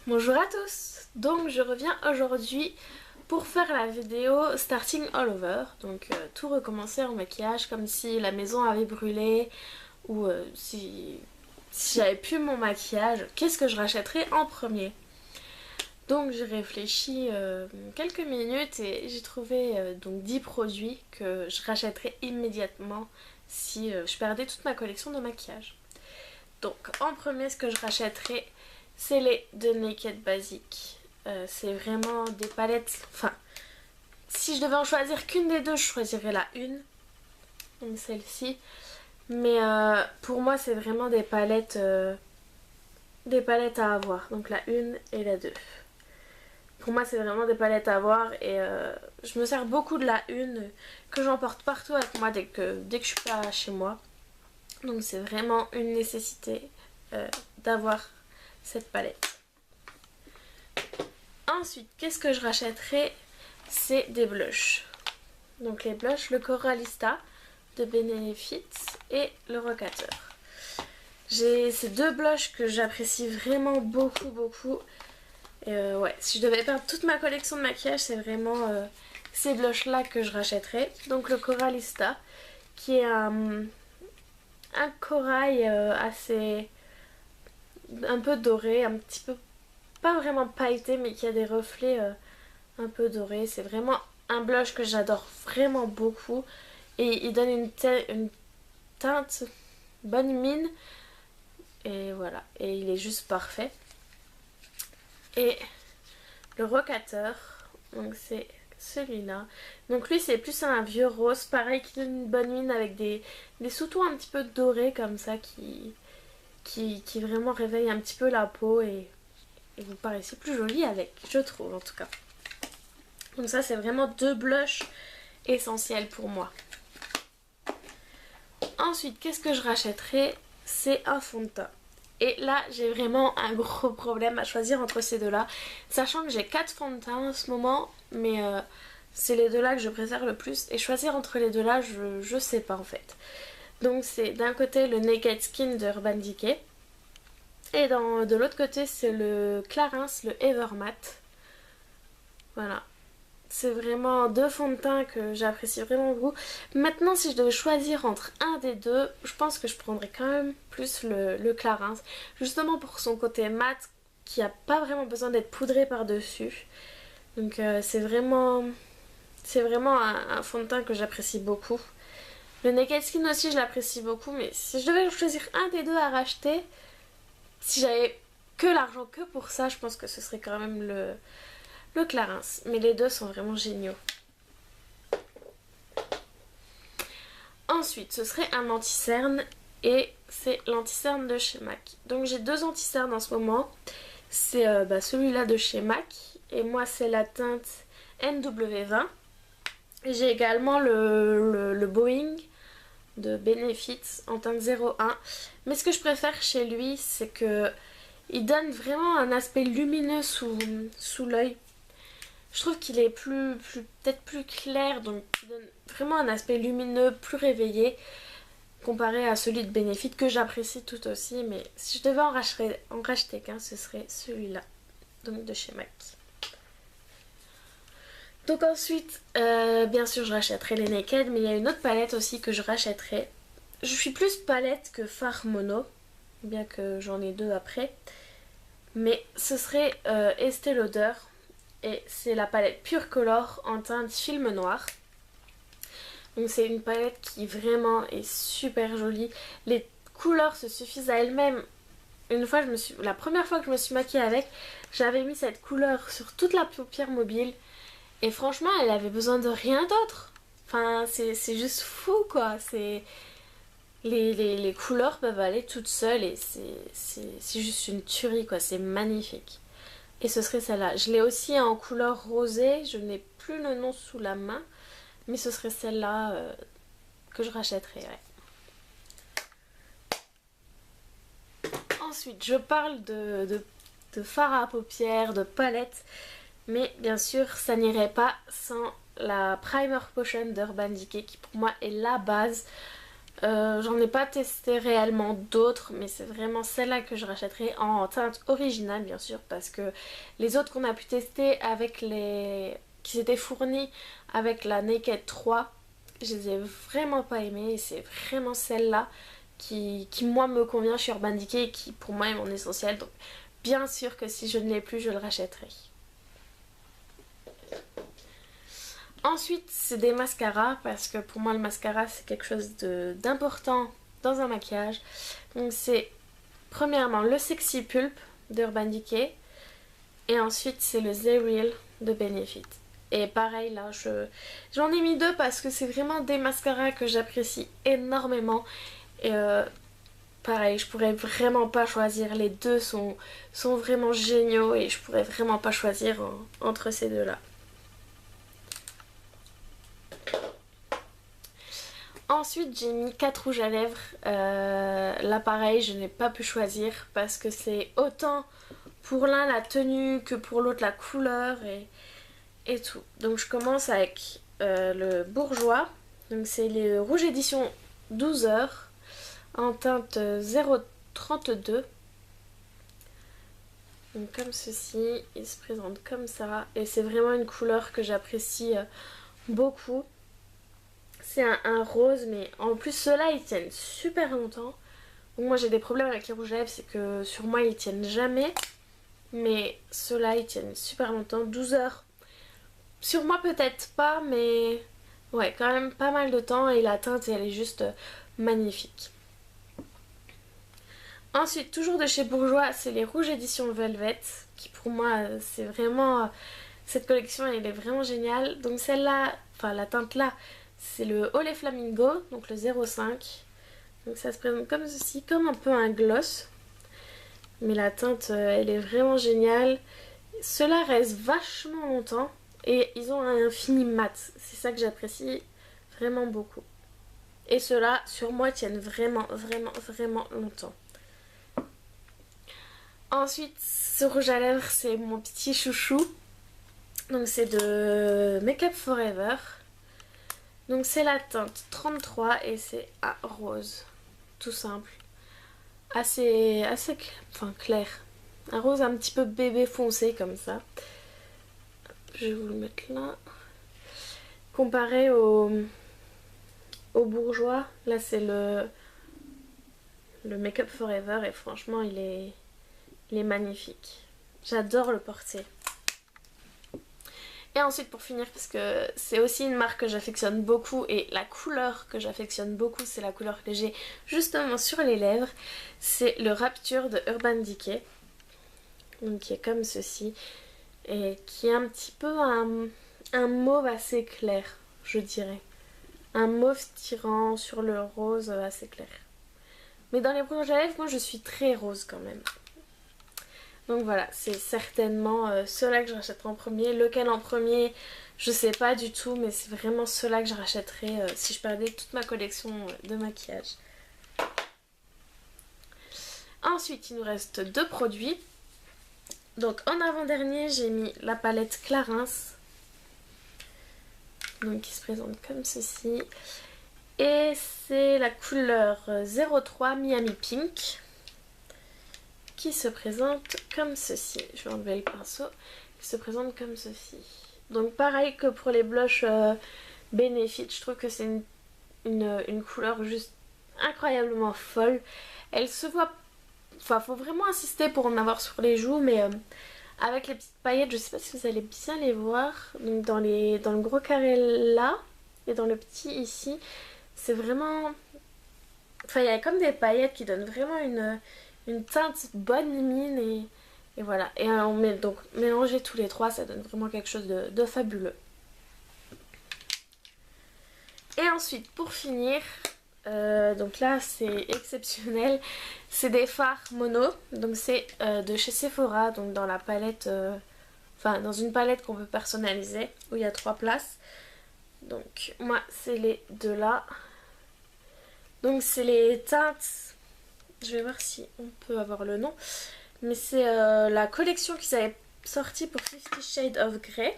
Bonjour à tous, donc je reviens aujourd'hui pour faire la vidéo Starting All Over, donc tout recommencer en maquillage comme si la maison avait brûlé ou si j'avais plus mon maquillage, qu'est-ce que je rachèterais en premier. Donc j'ai réfléchi quelques minutes et j'ai trouvé donc 10 produits que je rachèterais immédiatement si je perdais toute ma collection de maquillage. Donc en premier ce que je rachèterais c'est les de Naked Basic. C'est vraiment des palettes, enfin si je devais en choisir qu'une des deux je choisirais la une, donc celle-ci. Mais pour moi c'est vraiment des palettes à avoir, donc la une et la 2. Pour moi c'est vraiment des palettes à avoir et je me sers beaucoup de la une que j'emporte partout avec moi dès que je suis pas chez moi. Donc c'est vraiment une nécessité d'avoir cette palette. Ensuite, qu'est-ce que je rachèterai? C'est des blushs. Donc les blushs, le Coralista de Benefit et le Rocateur. J'ai ces deux blushs que j'apprécie vraiment beaucoup. Et ouais, si je devais perdre toute ma collection de maquillage, c'est vraiment ces blushs là que je rachèterais. Donc le Coralista, qui est un corail assez un peu doré, un petit peu pas vraiment pailleté mais qui a des reflets un peu dorés. C'est vraiment un blush que j'adore vraiment beaucoup et il donne une teinte bonne mine et voilà, et il est juste parfait. Et le Rocateur, donc c'est celui-là, donc lui c'est plus un vieux rose pareil qui donne une bonne mine avec des sous-tons un petit peu dorés comme ça qui vraiment réveille un petit peu la peau et vous paraissez plus jolie avec, je trouve en tout cas. Donc ça c'est vraiment deux blushs essentiels pour moi. Ensuite qu'est-ce que je rachèterai? C'est un fond de teint. Et là j'ai vraiment un gros problème à choisir entre ces deux là. Sachant que j'ai 4 fonds de teint en ce moment. Mais c'est les deux là que je préfère le plus. Et choisir entre les deux là je sais pas en fait. Donc c'est d'un côté le Naked Skin de Urban Decay. Et de l'autre côté c'est le Clarins, le Evermatte. Voilà. C'est vraiment deux fonds de teint que j'apprécie vraiment beaucoup. Maintenant si je devais choisir entre un des deux, je pense que je prendrais quand même plus le Clarins. Justement pour son côté mat qui n'a pas vraiment besoin d'être poudré par dessus. Donc c'est vraiment un fond de teint que j'apprécie beaucoup. Le Naked Skin aussi je l'apprécie beaucoup, mais si je devais choisir un des deux à racheter, si j'avais que l'argent que pour ça, je pense que ce serait quand même le Clarins. Mais les deux sont vraiment géniaux. Ensuite, ce serait un anti-cerne et c'est l'anti-cerne de chez MAC. Donc j'ai deux anti-cernes en ce moment. C'est celui-là de chez MAC et moi c'est la teinte NW20. J'ai également le Boeing de Benefit en teinte 01. Mais ce que je préfère chez lui, c'est que il donne vraiment un aspect lumineux sous l'œil. Je trouve qu'il est peut-être plus clair, donc il donne vraiment un aspect lumineux, plus réveillé, comparé à celui de Benefit que j'apprécie tout aussi. Mais si je devais en racheter qu'un, ce serait celui-là, donc de chez MAC. Donc ensuite, bien sûr je rachèterai les Naked, mais il y a une autre palette aussi que je rachèterai. Je suis plus palette que fard mono, bien que j'en ai deux après. Mais ce serait Estée Lauder et c'est la palette Pure Color en teinte film noir. Donc c'est une palette qui vraiment est super jolie. Les couleurs se suffisent à elles-mêmes. La première fois que je me suis maquillée avec, j'avais mis cette couleur sur toute la paupière mobile. Et franchement, elle avait besoin de rien d'autre. Enfin, c'est juste fou, quoi. Les couleurs peuvent aller toutes seules et c'est juste une tuerie, quoi. C'est magnifique. Et ce serait celle-là. Je l'ai aussi en couleur rosée. Je n'ai plus le nom sous la main. Mais ce serait celle-là que je rachèterais, ouais. Ensuite, je parle de fard à paupières, de palettes. Mais bien sûr, ça n'irait pas sans la Primer Potion d'Urban Decay qui pour moi est la base. J'en ai pas testé réellement d'autres, mais c'est vraiment celle-là que je rachèterai en teinte originale bien sûr, parce que les autres qu'on a pu tester avec les... qui s'étaient fournis avec la Naked 3, je les ai vraiment pas aimées et c'est vraiment celle-là qui moi me convient chez Urban Decay et qui pour moi est mon essentiel. Donc bien sûr que si je ne l'ai plus, je le rachèterai. Ensuite, c'est des mascaras parce que pour moi le mascara c'est quelque chose d'important dans un maquillage. Donc c'est premièrement le Sexy Pulp d'Urban Decay et ensuite c'est le The Real de Benefit. Et pareil là, j'en ai mis deux parce que c'est vraiment des mascaras que j'apprécie énormément. Et pareil, je pourrais vraiment pas choisir. Les deux sont vraiment géniaux et je pourrais vraiment pas choisir entre ces deux là. Ensuite j'ai mis 4 rouges à lèvres. Là pareil, je n'ai pas pu choisir parce que c'est autant pour l'un la tenue que pour l'autre la couleur et tout. Donc je commence avec le Bourjois. Donc c'est les rouges édition 12 heures en teinte 032. Donc comme ceci, il se présente comme ça et c'est vraiment une couleur que j'apprécie beaucoup. C'est un rose, mais en plus ceux-là ils tiennent super longtemps. Donc moi j'ai des problèmes avec les rouges à lèvres, c'est que sur moi ils tiennent jamais. Mais ceux-là ils tiennent super longtemps, 12 heures. Sur moi peut-être pas, mais ouais, quand même pas mal de temps et la teinte elle est juste magnifique. Ensuite, toujours de chez Bourjois, c'est les rouges édition Velvet, qui pour moi c'est vraiment... cette collection elle est vraiment géniale. Donc celle-là, enfin la teinte là, c'est le Olé Flamingo, donc le 05. Donc ça se présente comme ceci, comme un peu un gloss. Mais la teinte elle est vraiment géniale. Ceux-là restent vachement longtemps. Et ils ont un fini mat. C'est ça que j'apprécie vraiment beaucoup. Et ceux-là, sur moi, tiennent vraiment, vraiment, vraiment longtemps. Ensuite, ce rouge à lèvres, c'est mon petit chouchou. Donc c'est de Make Up Forever. Donc c'est la teinte 33 et c'est à rose. Tout simple. Assez clair. Un rose un petit peu bébé foncé comme ça. Je vais vous le mettre là. Comparé au Bourjois, là c'est le Make Up Forever et franchement il est magnifique. J'adore le porter. Et ensuite pour finir, parce que c'est aussi une marque que j'affectionne beaucoup et la couleur que j'affectionne beaucoup, c'est la couleur que j'ai justement sur les lèvres, c'est le Rapture de Urban Decay. Donc qui est comme ceci et qui est un petit peu un mauve assez clair, je dirais. Un mauve tirant sur le rose assez clair. Mais dans les rouges à lèvres, moi je suis très rose quand même. Donc voilà, c'est certainement ceux-là que je rachèterai en premier. Lequel en premier, je sais pas du tout, mais c'est vraiment ceux-là que je rachèterai si je perdais toute ma collection de maquillage. Ensuite, il nous reste deux produits. Donc en avant-dernier, j'ai mis la palette Clarins. Donc qui se présente comme ceci. Et c'est la couleur 03 Miami Pink. Qui se présente comme ceci. Je vais enlever le pinceau. Qui se présente comme ceci. Donc pareil que pour les blushs Benefit, je trouve que c'est une couleur juste incroyablement folle. Elle se voit... Enfin, faut vraiment insister pour en avoir sur les joues, mais avec les petites paillettes, je sais pas si vous allez bien les voir. Donc dans le gros carré là, et dans le petit ici, c'est vraiment... Enfin, il y a comme des paillettes qui donnent vraiment une teinte bonne mine et voilà. Et on met donc mélanger tous les trois, ça donne vraiment quelque chose de fabuleux. Et ensuite, pour finir, donc là c'est exceptionnel, c'est des fards mono. Donc c'est de chez Sephora, donc dans la palette, enfin dans une palette qu'on peut personnaliser où il y a 3 places. Donc moi c'est les deux là. Donc c'est les teintes. Je vais voir si on peut avoir le nom. Mais c'est la collection qu'ils avaient sortie pour 50 Shades of Grey.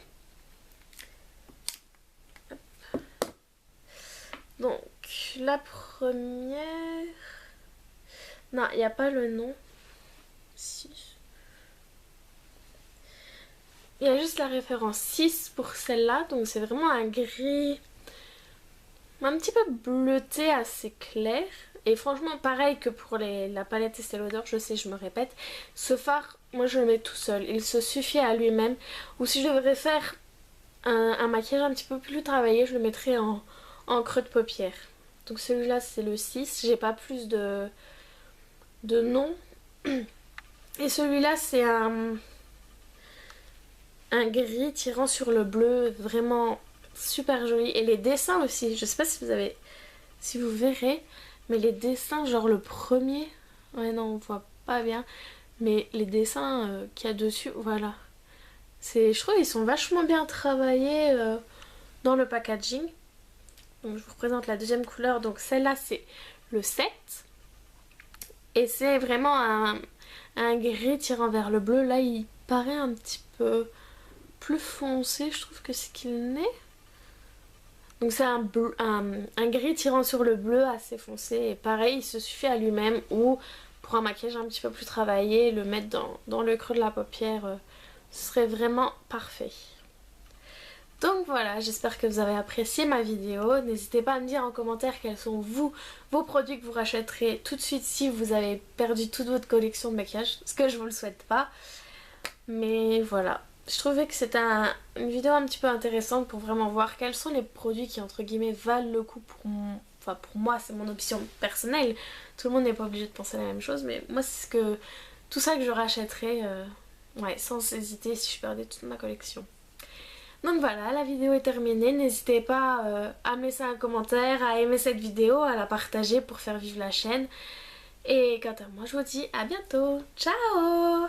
Hop. Donc, la première... Non, il n'y a pas le nom. Si. Il y a juste la référence 6 pour celle-là. Donc c'est vraiment un gris un petit peu bleuté assez clair. Et franchement, pareil que pour la palette Estée Lauder, je sais, je me répète. Ce fard, moi je le mets tout seul. Il se suffit à lui-même. Ou si je devrais faire un maquillage un petit peu plus travaillé, je le mettrais en creux de paupière. Donc celui-là, c'est le 6. J'ai pas plus de nom. Et celui-là, c'est un gris tirant sur le bleu, vraiment super joli. Et les dessins aussi, je sais pas si vous verrez, mais les dessins, genre le premier, ouais non on voit pas bien, mais les dessins qu'il y a dessus, voilà. Je trouve ils sont vachement bien travaillés dans le packaging. Donc je vous présente la deuxième couleur, donc celle-là c'est le 7. Et c'est vraiment un gris tirant vers le bleu. Là il paraît un petit peu plus foncé, je trouve, que ce qu'il n'est. Donc c'est un gris tirant sur le bleu assez foncé. Et pareil, il se suffit à lui-même, ou pour un maquillage un petit peu plus travaillé, le mettre dans le creux de la paupière, ce serait vraiment parfait. Donc voilà, j'espère que vous avez apprécié ma vidéo. N'hésitez pas à me dire en commentaire quels sont vos produits que vous rachèterez tout de suite si vous avez perdu toute votre collection de maquillage, ce que je vous le souhaite pas. Mais voilà. Je trouvais que c'était une vidéo un petit peu intéressante pour vraiment voir quels sont les produits qui entre guillemets valent le coup pour moi, c'est mon option personnelle. Tout le monde n'est pas obligé de penser la même chose, mais moi c'est tout ça que je rachèterais ouais, sans hésiter si je perdais toute ma collection. Donc voilà, la vidéo est terminée. N'hésitez pas à me laisser un commentaire, à aimer cette vidéo, à la partager pour faire vivre la chaîne. Et quant à moi, je vous dis à bientôt. Ciao!